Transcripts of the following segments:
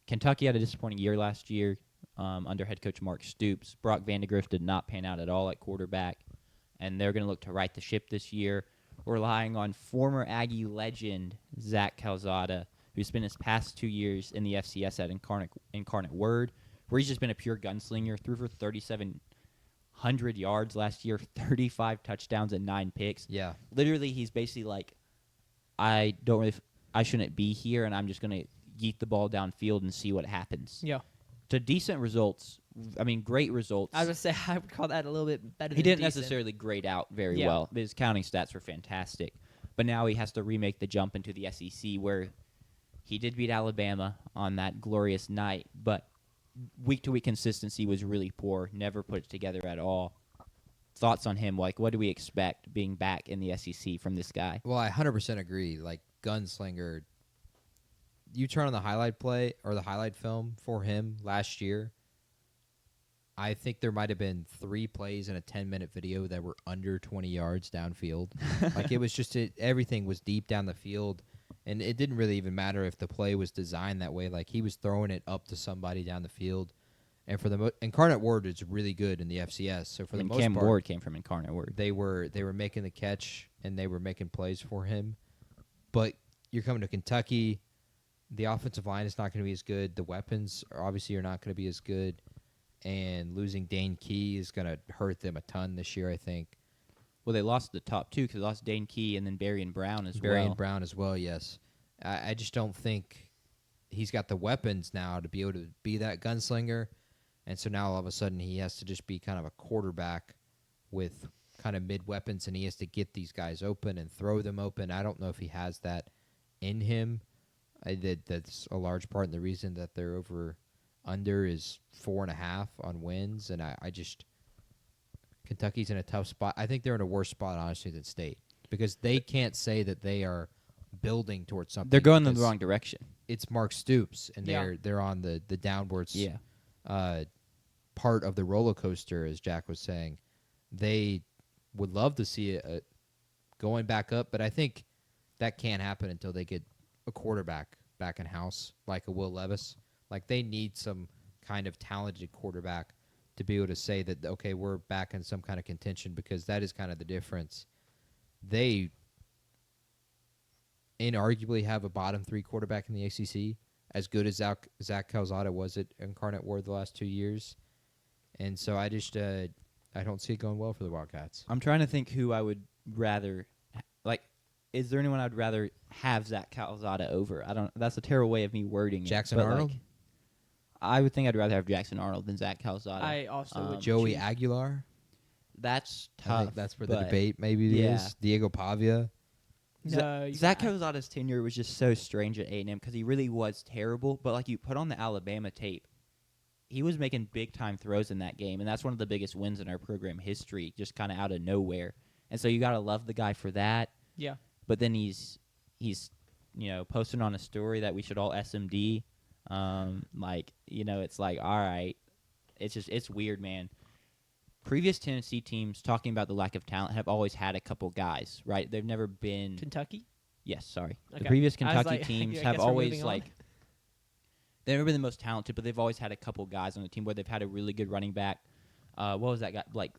Kentucky had a disappointing year last year under head coach Mark Stoops. Brock Vandegrift did not pan out at all at quarterback, and they're going to look to right the ship this year, relying on former Aggie legend Zach Calzada, who spent his past 2 years in the FCS at Incarnate Word, where he's just been a pure gunslinger, threw for 3,700 yards last year, 35 touchdowns and 9 picks. Yeah. Literally, he's basically like, I shouldn't be here, and I'm just going to yeet the ball downfield and see what happens. Yeah. To decent results, I mean, great results. I was going to say, I would call that a little bit better He than didn't decent. necessarily grade out very well. His counting stats were fantastic. But now he has to remake the jump into the SEC, where he did beat Alabama on that glorious night, but week-to-week consistency was really poor, never put it together at all. Thoughts on him? Like, what do we expect being back in the SEC from this guy? Well, I 100% agree. Like, gunslinger, you turn on the highlight play or the highlight film for him last year, I think there might have been 3 plays in a 10-minute video that were under 20 yards downfield. Like, it was just everything was deep down the field, and it didn't really even matter if the play was designed that way. Like, he was throwing it up to somebody down the field. And for the Incarnate Word is really good in the FCS. So for the most Cam part, Ward came from Incarnate Word. they were making the catch and they were making plays for him. But you're coming to Kentucky, the offensive line is not going to be as good. The weapons obviously are not going to be as good. And losing Dane Key is going to hurt them a ton this year, I think. Well, they lost the top 2 because they lost Dane Key and then Berrien Brown as well. Berrien Brown as well, yes. I just don't think he's got the weapons now to be able to be that gunslinger. And so now all of a sudden he has to just be kind of a quarterback with kind of mid-weapons, and he has to get these guys open and throw them open. I don't know if he has that in him. That's a large part of the reason that they're under is 4.5 on wins, and I just Kentucky's in a tough spot. I think they're in a worse spot, honestly, than State, because they can't say that they are building towards something. They're going in the wrong direction. It's Mark Stoops, and they're on the downwards part of the roller coaster, as Jack was saying. They would love to see it going back up, but I think that can't happen until they get a quarterback back in house, like a Will Levis. Like, they need some kind of talented quarterback to be able to say that, okay, we're back in some kind of contention, because that is kind of the difference. They inarguably have a bottom 3 quarterback in the ACC, as good as Zach Calzada was at Incarnate Word the last 2 years. And so I just I don't see it going well for the Wildcats. I'm trying to think who I would rather is there anyone I'd rather have Zach Calzada over? That's a terrible way of me wording Jackson it. Arnold? I would think I'd rather have Jackson Arnold than Zach Calzada. I also would Joey choose. Aguilar? That's I tough. think that's where the debate maybe is. Diego Pavia? No, Zach Calzada's tenure was just so strange at A&M because he really was terrible. But like, you put on the Alabama tape, he was making big-time throws in that game, and that's one of the biggest wins in our program history, just kind of out of nowhere. And so you got to love the guy for that. Yeah. But then he's posting on a story that we should all SMD. It's like, all right. It's weird, man. Previous Tennessee teams, talking about the lack of talent, have always had a couple guys, right? They've never been... Kentucky? Yes, sorry. Okay. The previous I was Kentucky like, teams I have guess we're always, moving on. they've never been the most talented, but they've always had a couple guys on the team where they've had a really good running back. What was that guy? Like,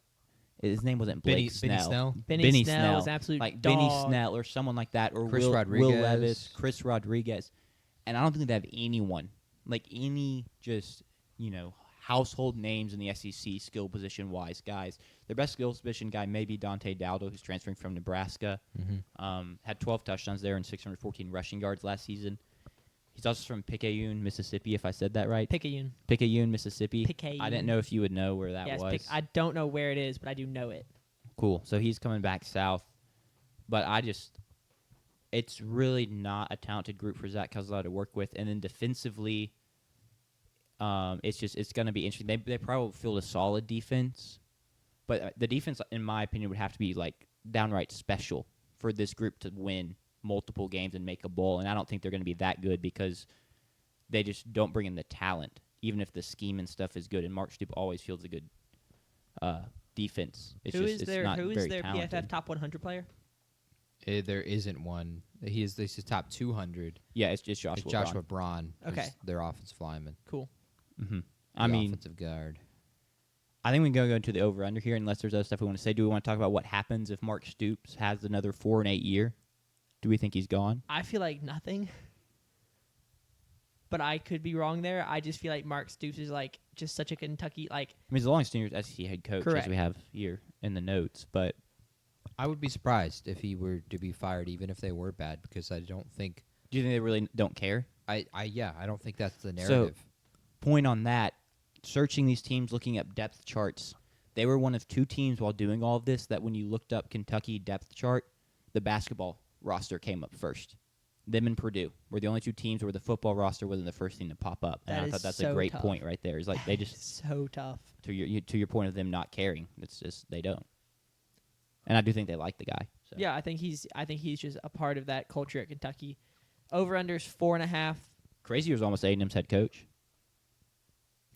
his name wasn't Blake Snell. Benny Snell was absolute like dog. Benny Snell or someone like that, or Chris Will Rodriguez. Levis, Chris Rodriguez. And I don't think they have anyone, like any just, household names in the SEC skill position-wise guys. Their best skill position guy may be Dante Dowdle, who's transferring from Nebraska. Had 12 touchdowns there and 614 rushing yards last season. He's also from Picayune, Mississippi, if I said that right. Picayune, Mississippi. Picayune. I didn't know if you would know where that Yes, was. I don't know where it is, but I do know it. Cool. So he's coming back south. But it's really not a talented group for Zach Calzada to work with. And then defensively, it's going to be interesting. They probably field a solid defense. But the defense, in my opinion, would have to be like downright special for this group to win multiple games and make a bowl. And I don't think they're going to be that good because they just don't bring in the talent, even if the scheme and stuff is good. And Mark Stoops always fields a good defense. It's Who just is their not very PFF talented. top 100 player? There isn't one. This is top 200. Yeah, it's just It's Joshua. Joshua Braun. Okay. Who's their offensive lineman. Cool. Mm-hmm. The I mean, offensive guard. I think we can go into the over/under here, unless there's other stuff we want to say. Do we want to talk about what happens if Mark Stoops has another 4-8 year? Do we think he's gone? I feel like nothing. But I could be wrong there. I just feel like Mark Stoops is like just such a Kentucky like. I mean, he's the longest tenured SEC head coach Correct. as we have here in the notes, but I would be surprised if he were to be fired, even if they were bad, because I don't think. do you think they really don't care? I don't think that's the narrative. Point on that, searching these teams, looking up depth charts, they were one of 2 teams while doing all of this that when you looked up Kentucky depth chart, the basketball roster came up first. Them and Purdue were the only 2 teams where the football roster wasn't the first thing to pop up. And That I is thought that's so a great tough. point right there. It's like they just, so tough. to your point of them not caring, it's just they don't. And I do think they like the guy. So. Yeah, I think he's just a part of that culture at Kentucky. Over/unders 4.5. Crazy was almost A&M's head coach.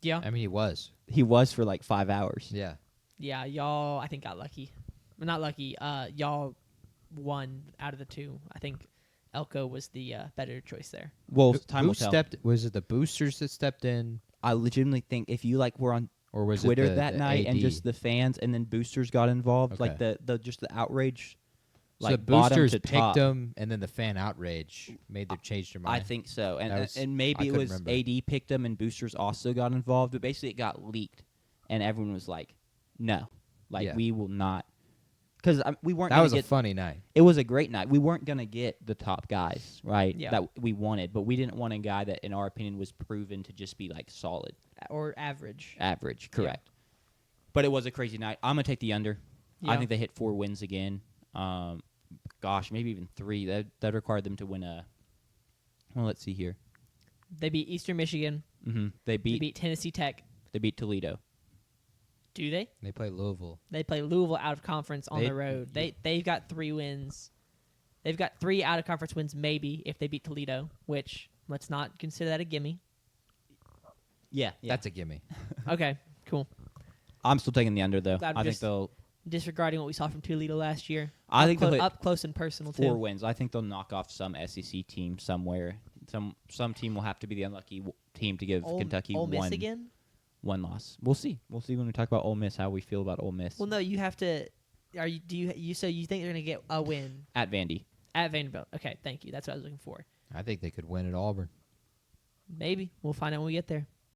Yeah. I mean, he was. He was for like 5 hours. Yeah. Yeah, y'all I think got lucky. Well, not lucky. Y'all won out of the 2. I think Elko was the better choice there. Well, Who time will tell. Was it the boosters that stepped in, I legitimately think if you like were on or was Twitter it the, that the night and AD? just the fans and then boosters got involved, Okay. like the just the outrage, So like the bottom boosters to picked top. them, and then the fan outrage made them change their mind. I think so, That and was- and I maybe it couldn't was remember. AD picked them and boosters also got involved, but basically it got leaked, and everyone was like, "No, like Yeah. we will not," because we weren't. that gonna was a get, funny night. It was a great night. We weren't gonna get the top guys, right? Yeah. That we wanted, but we didn't want a guy that, in our opinion, was proven to just be like solid. Or average. Average, correct. But it was a crazy night. I'm gonna take the under. I Yeah. think they hit 4 wins again. Gosh, maybe even 3. That required them to win a. Well, let's see here. They beat Eastern Michigan. They They beat beat Tennessee Tech. Toledo. Do they? They play Louisville. They play Louisville out of conference on They- the road. yeah. They've got 3 wins. They've got 3 out of conference wins maybe if they beat Toledo, which let's not consider that a gimme. Yeah, That's a gimme. Okay, cool. I'm still taking the under though. I'm I think just they'll. Disregarding what we saw from Toledo last year. I think they'll hit up close and personal 4 too. wins. I think they'll knock off some SEC team somewhere. Some team will have to be the unlucky team to give Kentucky Ole Miss one again? loss. We'll see. We'll see when we talk about Ole Miss how we feel about Ole Miss Well, no, you have to. Are you? Do you? So you think they're gonna get a win at Vandy. at Vanderbilt? Okay, thank you. That's what I was looking for. I think they could win at Auburn. Maybe we'll find out when we get there.